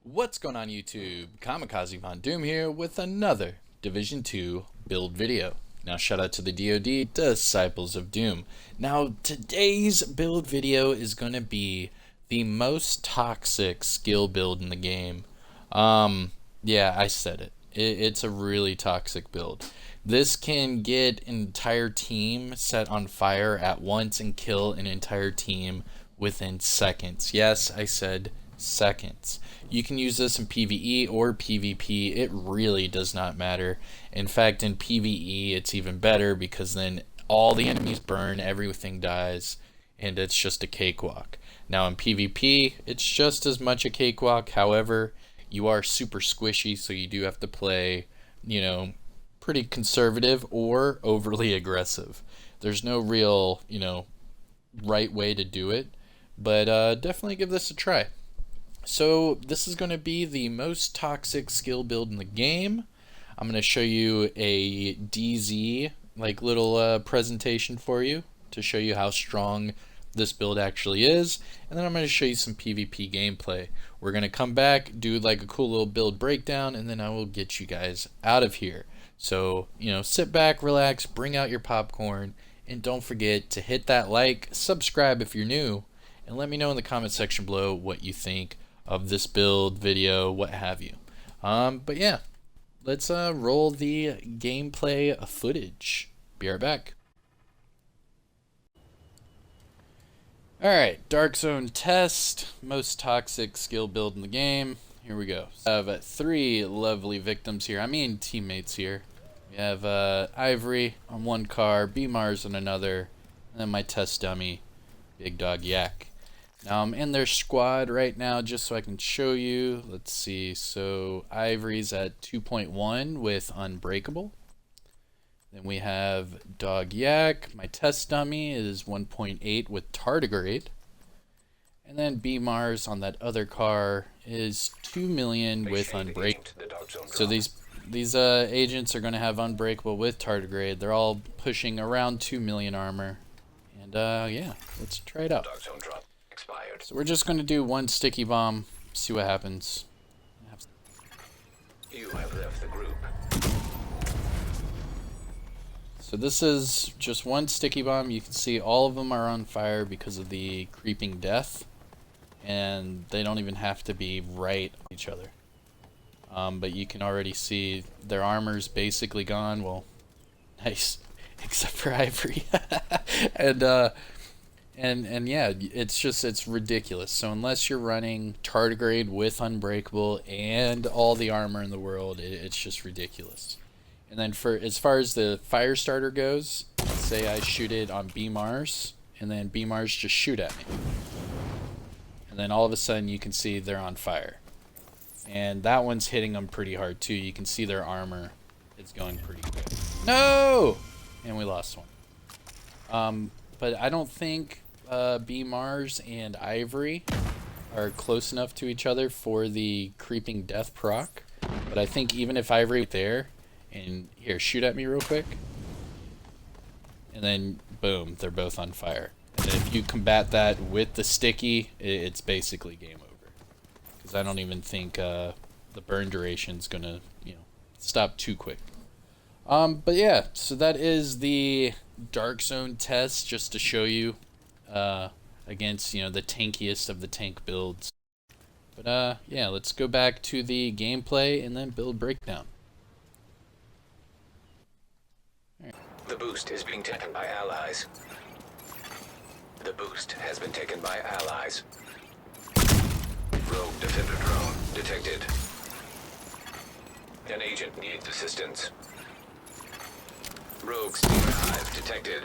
What's going on YouTube? Kamikazevondoom here with another Division 2 build video. Now shout out to the DoD, Disciples of Doom. Now today's build video is going to be the most toxic skill build in the game. Yeah, I said it. It's a really toxic build. This can get an entire team set on fire at once and kill an entire team within seconds. Yes, I said seconds. You can use this in PvE or PvP. It really does not matter. In fact, in PvE, it's even better because then all the enemies burn, everything dies, and it's just a cakewalk. Now in PvP, it's just as much a cakewalk. However, you are super squishy, so you do have to play, pretty conservative or overly aggressive. There's no real, right way to do it, but definitely give this a try. So this is going to be the most toxic skill build in the game. I'm going to show you a DZ little presentation for you to show you how strong this build actually is, and then I'm going to show you some PvP gameplay. We're going to come back, do like a cool little build breakdown, and then I will get you guys out of here. So, sit back, relax, bring out your popcorn, and don't forget to hit that like, subscribe if you're new, and let me know in the comment section below what you think of this build, video, what have you. But yeah, let's roll the gameplay footage. Be right back. Alright, Dark Zone test, most toxic skill build in the game. Here we go. I have 3 lovely victims here, teammates here. We have Ivory on one car, B Mars on another, and then my test dummy, Big Dog Yak. Now I'm in their squad right now just so I can show you. Let's see, so Ivory's at 2.1 with Unbreakable. Then we have Dog Yak. My test dummy is 1.8 with Tardigrade. And then B Mars on that other car is 2 million with Unbreakable. So these agents are going to have Unbreakable with Tardigrade. They're all pushing around 2 million armor. And yeah, let's try it out. So we're just going to do one sticky bomb, see what happens. You have left the group. So this is just one sticky bomb. You can see all of them are on fire because of the creeping death. And they don't even have to be right on each other. But you can already see their armor's basically gone. Well, nice. Except for Ivory. And yeah, it's ridiculous. So unless you're running Tardigrade with Unbreakable and all the armor in the world, it's just ridiculous. And then as far as the fire starter goes, say I shoot it on B Mars, and then B Mars just shoot at me. And then all of a sudden you can see they're on fire. And that one's hitting them pretty hard too. You can see their armor is going pretty quick. No! And we lost one. But I don't think B Mars and Ivory are close enough to each other for the creeping death proc. But I think even if Ivory there, and here, shoot at me real quick, and then boom, they're both on fire. And then if you combat that with the sticky, it's basically game over. Because I don't even think the burn duration's gonna, stop too quick. But yeah, so that is the Dark Zone test, just to show you against, the tankiest of the tank builds. But yeah, let's go back to the gameplay and then build breakdown. The boost is being taken by allies. The boost has been taken by allies. Rogue defender drone detected. An agent needs assistance. Rogue steamer hive detected.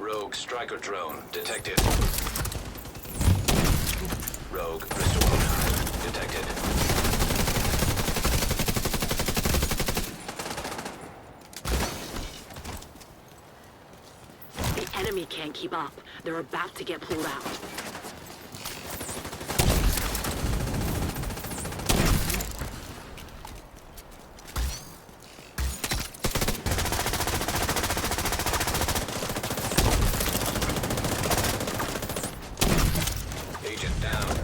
Rogue striker drone detected. Rogue restore hive detected. The enemy can't keep up. They're about to get pulled out. Agent down.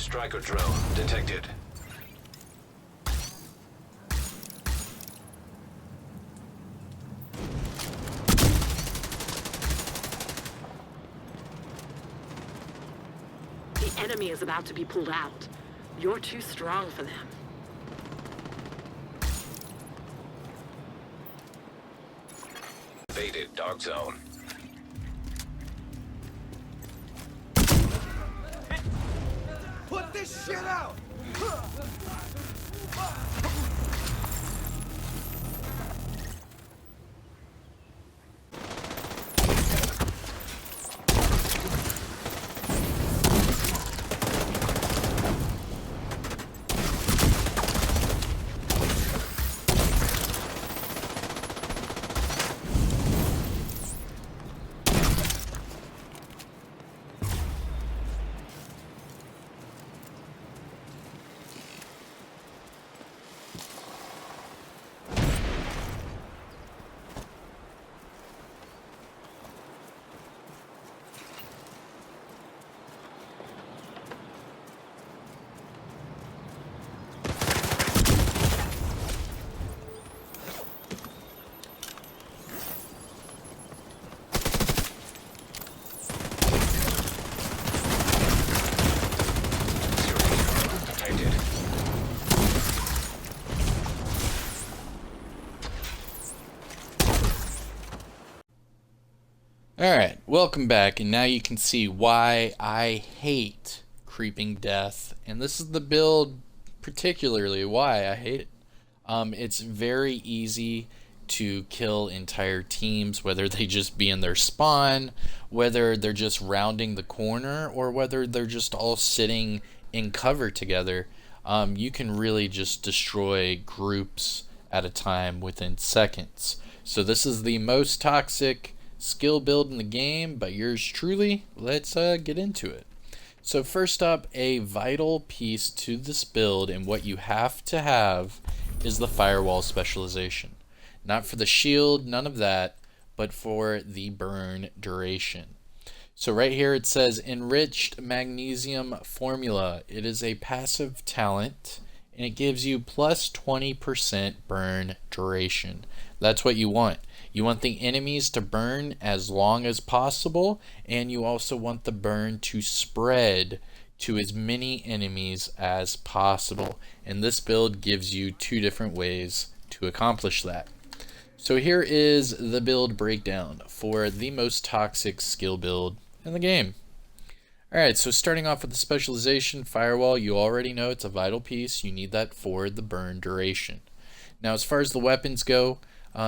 Striker drone detected. The enemy is about to be pulled out. You're too strong for them. Invaded dark zone. Put this shit out! Alright, welcome back, and now you can see why I hate Creeping Death, and this is the build particularly why I hate it. It's very easy to kill entire teams, whether they just be in their spawn, whether they're just rounding the corner, or whether they're just all sitting in cover together. You can really just destroy groups at a time within seconds. So this is the most toxic skill build in the game by yours truly. Let's get into it. So first up, a vital piece to this build and what you have to have is the firewall specialization. Not for the shield, none of that, but for the burn duration. So right here it says enriched magnesium formula. It is a passive talent and it gives you plus 20% burn duration. That's what you want. You want the enemies to burn as long as possible, and you also want the burn to spread to as many enemies as possible. And this build gives you two different ways to accomplish that. So here is the build breakdown for the most toxic skill build in the game. Alright, so starting off with the specialization, firewall, you already know it's a vital piece. You need that for the burn duration. Now as far as the weapons go,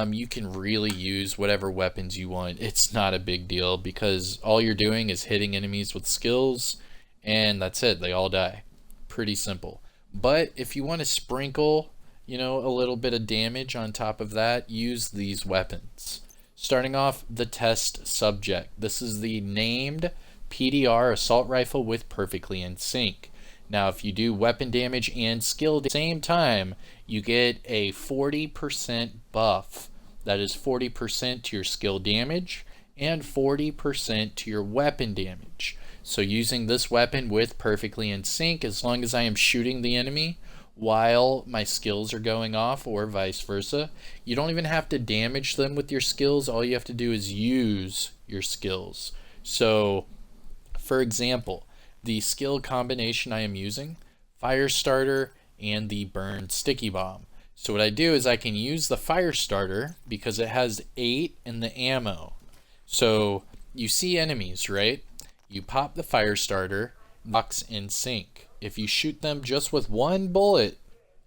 you can really use whatever weapons you want. It's not a big deal because all you're doing is hitting enemies with skills and that's it. They all die. Pretty simple. But if you want to sprinkle, a little bit of damage on top of that, use these weapons. Starting off, the test subject. This is the named PDR assault rifle with perfectly in sync. Now if you do weapon damage and skill at the same time, you get a 40% buff. That is 40% to your skill damage and 40% to your weapon damage. So using this weapon with perfectly in sync, as long as I am shooting the enemy while my skills are going off or vice versa, you don't even have to damage them with your skills. All you have to do is use your skills. So for example, the skill combination I am using, fire starter and the burn sticky bomb. So what I do is I can use the fire starter because it has 8 in the ammo. So you see enemies, right? You pop the fire starter, locks in sync. If you shoot them just with one bullet,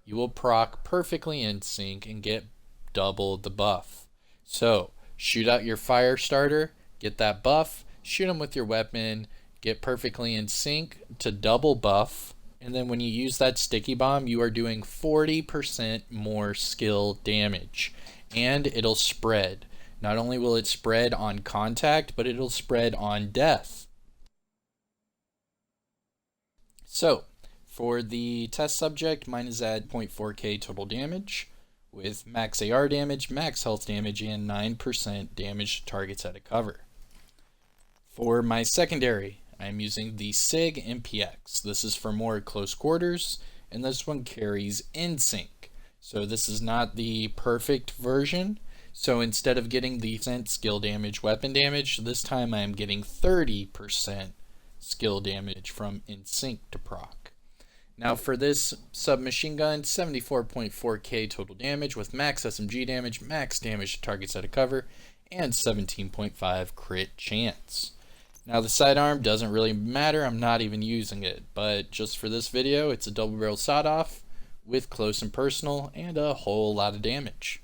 you will proc perfectly in sync and get double the buff. So shoot out your fire starter, get that buff, shoot them with your weapon, get perfectly in sync to double buff, and then when you use that sticky bomb, you are doing 40% more skill damage, and it'll spread. Not only will it spread on contact, but it'll spread on death. So for the test subject, mine is at 0.4k total damage with max AR damage, max health damage, and 9% damage to targets out of cover. For my secondary, I'm using the SIG MPX. This is for more close quarters, and this one carries in sync. So this is not the perfect version. So instead of getting the skill damage, weapon damage, this time I am getting 30% skill damage from in sync to proc. Now for this submachine gun, 74.4k total damage with max SMG damage, max damage to targets out of cover, and 17.5 crit chance. Now the sidearm doesn't really matter, I'm not even using it, but just for this video, it's a double barrel sawed-off with close and personal and a whole lot of damage.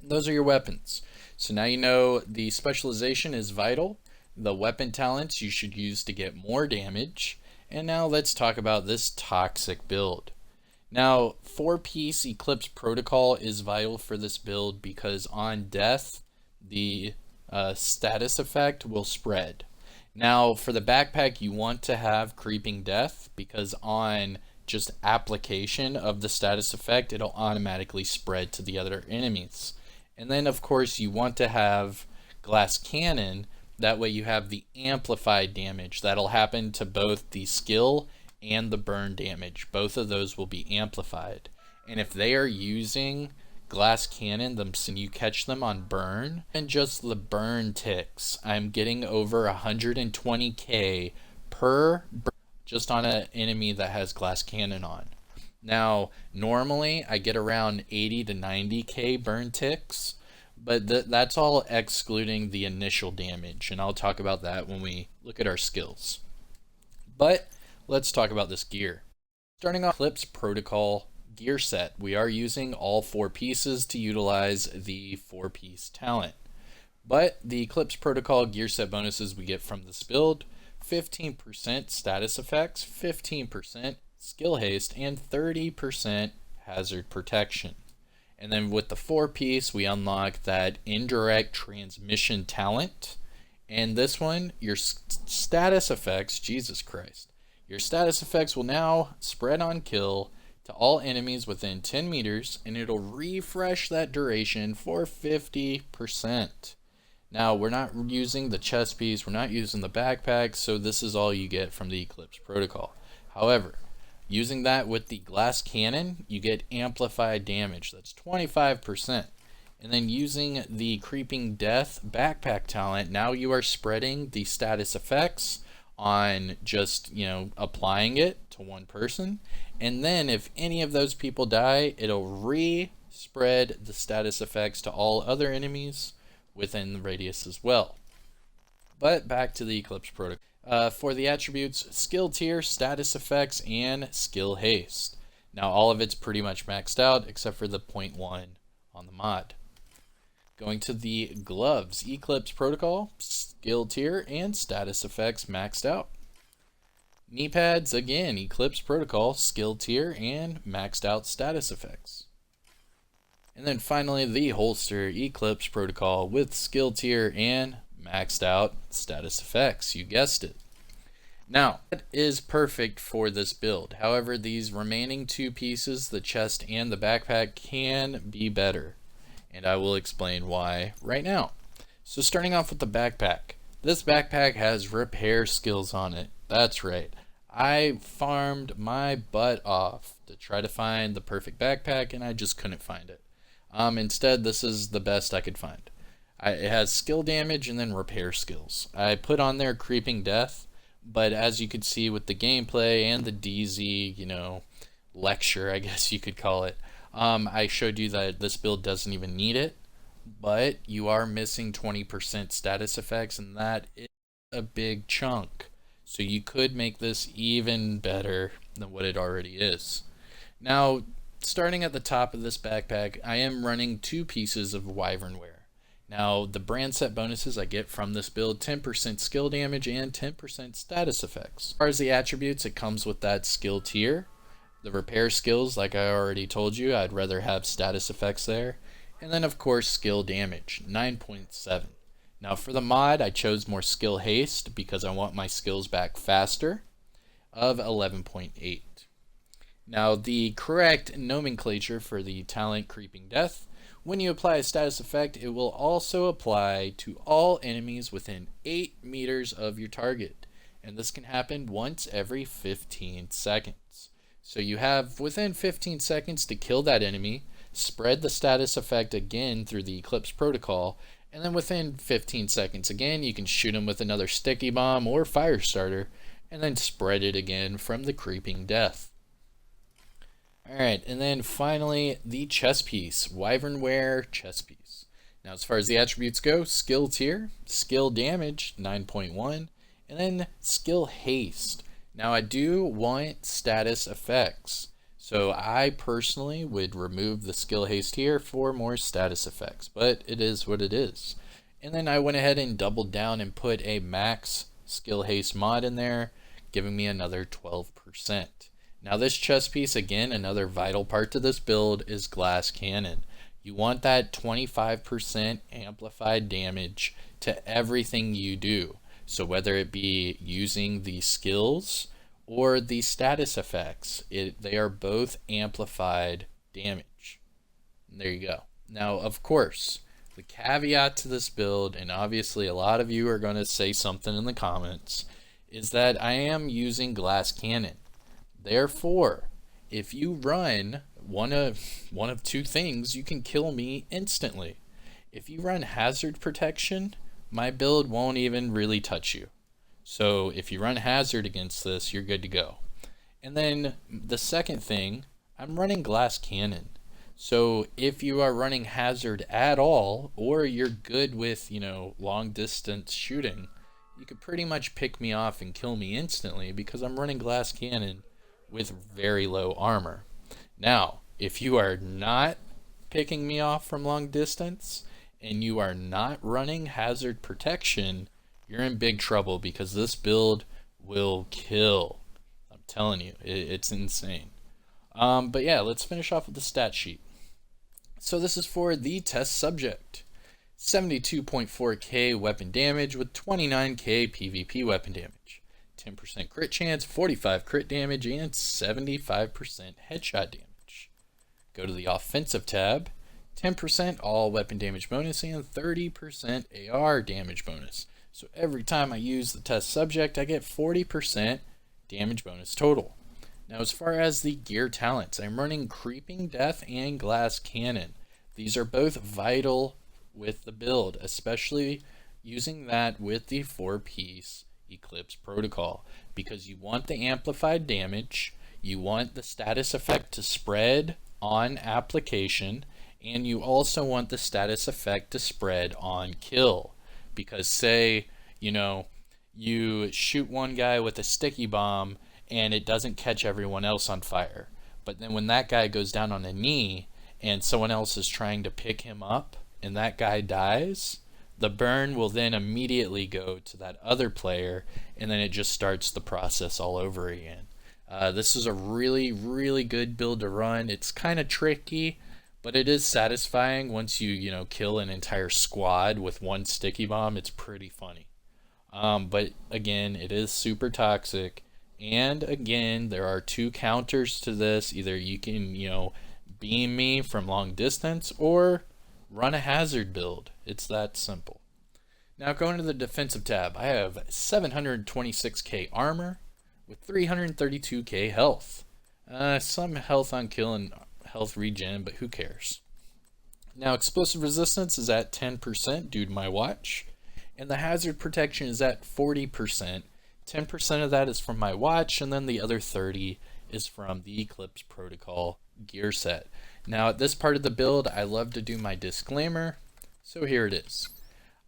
And those are your weapons. So now you know the specialization is vital, the weapon talents you should use to get more damage, and now let's talk about this toxic build. Now 4-piece Eclipse protocol is vital for this build because on death, the status effect will spread. Now for the backpack, you want to have creeping death because on just application of the status effect, it'll automatically spread to the other enemies. And then of course you want to have glass cannon, that way you have the amplified damage that'll happen to both the skill and the burn damage. Both of those will be amplified. And if they are using glass cannon, and you catch them on burn, and just the burn ticks, I'm getting over 120k per burn just on an enemy that has glass cannon on. Now normally I get around 80 to 90k burn ticks, but that's all excluding the initial damage, and I'll talk about that when we look at our skills. But let's talk about this gear. Starting off, Eclipse protocol gear set. We are using all 4 pieces to utilize the 4-piece talent. But the Eclipse protocol gear set bonuses we get from this build: 15% status effects, 15% skill haste, and 30% hazard protection. And then with the 4-piece, we unlock that indirect transmission talent. And this one, your status effects, Jesus Christ, your status effects will now spread on kill to all enemies within 10 meters, and it'll refresh that duration for 50%. Now, we're not using the chest piece, we're not using the backpack, so this is all you get from the Eclipse protocol. However, using that with the glass cannon, you get amplified damage, that's 25%. And then using the creeping death backpack talent, now you are spreading the status effects on just, applying it to one person. And then if any of those people die, it'll re-spread the status effects to all other enemies within the radius as well. But back to the Eclipse protocol. For the attributes, skill tier, status effects, and skill haste. Now all of it's pretty much maxed out except for the 0.1 on the mod. Going to the gloves, Eclipse protocol, skill tier, and status effects maxed out. Knee pads, again, Eclipse protocol, skill tier, and maxed out status effects. And then finally the holster, Eclipse protocol with skill tier and maxed out status effects. You guessed it. Now, that is perfect for this build. However, these remaining 2 pieces, the chest and the backpack, can be better. And I will explain why right now. So starting off with the backpack. This backpack has repair skills on it. That's right. I farmed my butt off to try to find the perfect backpack, and I just couldn't find it. Instead, this is the best I could find. It has skill damage and then repair skills. I put on there creeping death, but as you could see with the gameplay and the DZ, lecture, I guess you could call it, I showed you that this build doesn't even need it, but you are missing 20% status effects, and that is a big chunk. So you could make this even better than what it already is. Now, starting at the top of this backpack, I am running 2 pieces of wyvern wear. Now, the brand set bonuses I get from this build, 10% skill damage and 10% status effects. As far as the attributes, it comes with that skill tier. The repair skills, like I already told you, I'd rather have status effects there. And then of course skill damage, 9.7. Now for the mod, I chose more skill haste because I want my skills back faster, of 11.8. Now the correct nomenclature for the talent creeping death: when you apply a status effect, it will also apply to all enemies within 8 meters of your target. and this can happen once every 15 seconds. So you have within 15 seconds to kill that enemy, spread the status effect again through the Eclipse protocol, and then within 15 seconds again you can shoot him with another sticky bomb or fire starter, and then spread it again from the creeping death. Alright, and then finally the chess piece, Wyvernware chess piece. Now as far as the attributes go, skill tier, skill damage 9.1, and then skill haste. Now I do want status effects, so I personally would remove the skill haste here for more status effects, but it is what it is. And then I went ahead and doubled down and put a max skill haste mod in there, giving me another 12%. Now this chess piece, again, another vital part to this build is glass cannon. You want that 25% amplified damage to everything you do. So whether it be using the skills or the status effects, they are both amplified damage. And there you go. Now, of course, the caveat to this build, and obviously a lot of you are going to say something in the comments, is that I am using glass cannon. Therefore, if you run one of two things, you can kill me instantly. If you run hazard protection, my build won't even really touch you. So if you run hazard against this, you're good to go. And then the second thing, I'm running glass cannon. So if you are running hazard at all, or you're good with, long distance shooting, you could pretty much pick me off and kill me instantly because I'm running glass cannon with very low armor. Now, if you are not picking me off from long distance and you are not running hazard protection, you're in big trouble because this build will kill. I'm telling you, it's insane. But yeah, let's finish off with the stat sheet. So this is for the test subject. 72.4k weapon damage with 29k PvP weapon damage. 10% crit chance, 45 crit damage, and 75% headshot damage. Go to the offensive tab. 10% all weapon damage bonus and 30% AR damage bonus. So every time I use the test subject, I get 40% damage bonus total. Now as far as the gear talents, I'm running Creeping Death and Glass Cannon. These are both vital with the build, especially using that with the 4-piece Eclipse protocol, because you want the amplified damage, you want the status effect to spread on application, and you also want the status effect to spread on kill. Because say, you shoot one guy with a sticky bomb and it doesn't catch everyone else on fire, but then when that guy goes down on a knee and someone else is trying to pick him up and that guy dies, the burn will then immediately go to that other player, and then it just starts the process all over again. This is a really, really good build to run. It's kind of tricky, but it is satisfying once you kill an entire squad with one sticky bomb. It's pretty funny. But again, it is super toxic. And again, there are two counters to this. Either you can, beam me from long distance or run a hazard build. It's that simple. Now going to the defensive tab, I have 726k armor with 332k health. Some health on kill and health regen, but who cares? Now explosive resistance is at 10% due to my watch, and the hazard protection is at 40%. 10% of that is from my watch, and then the other 30 is from the Eclipse protocol gear set. Now at this part of the build, I love to do my disclaimer, so here it is.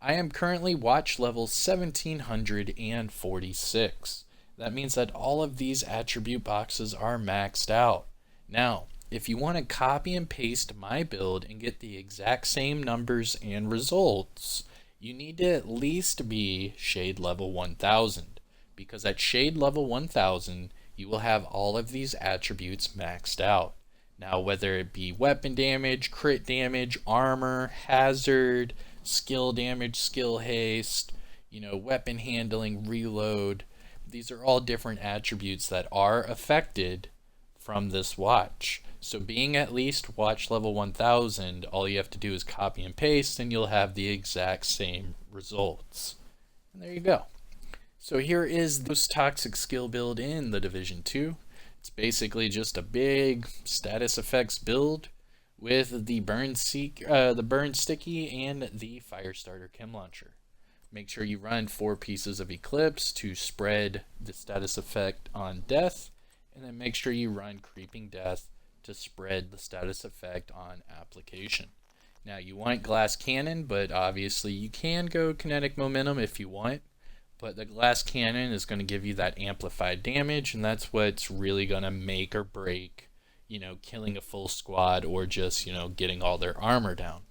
I am currently watch level 1746. That means that all of these attribute boxes are maxed out. Now, if you want to copy and paste my build and get the exact same numbers and results, you need to at least be shade level 1000, because at shade level 1000 you will have all of these attributes maxed out. Now whether it be weapon damage, crit damage, armor, hazard, skill damage, skill haste, weapon handling, reload, these are all different attributes that are affected from this watch. So being at least watch level 1000, all you have to do is copy and paste and you'll have the exact same results. And there you go. So here is the most toxic skill build in the Division 2. It's basically just a big status effects build with the burn sticky and the fire starter chem launcher. Make sure you run 4 pieces of Eclipse to spread the status effect on death, and then make sure you run creeping death to spread the status effect on application. Now you want glass cannon, but obviously you can go kinetic momentum if you want. But the glass cannon is going to give you that amplified damage, and that's what's really going to make or break, killing a full squad or just, getting all their armor down.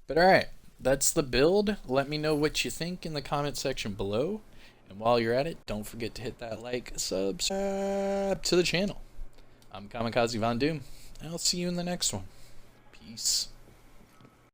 But alright, that's the build. Let me know what you think in the comment section below. And while you're at it, don't forget to hit that like, subscribe to the channel. I'm Kamikazevondoom, and I'll see you in the next one. Peace.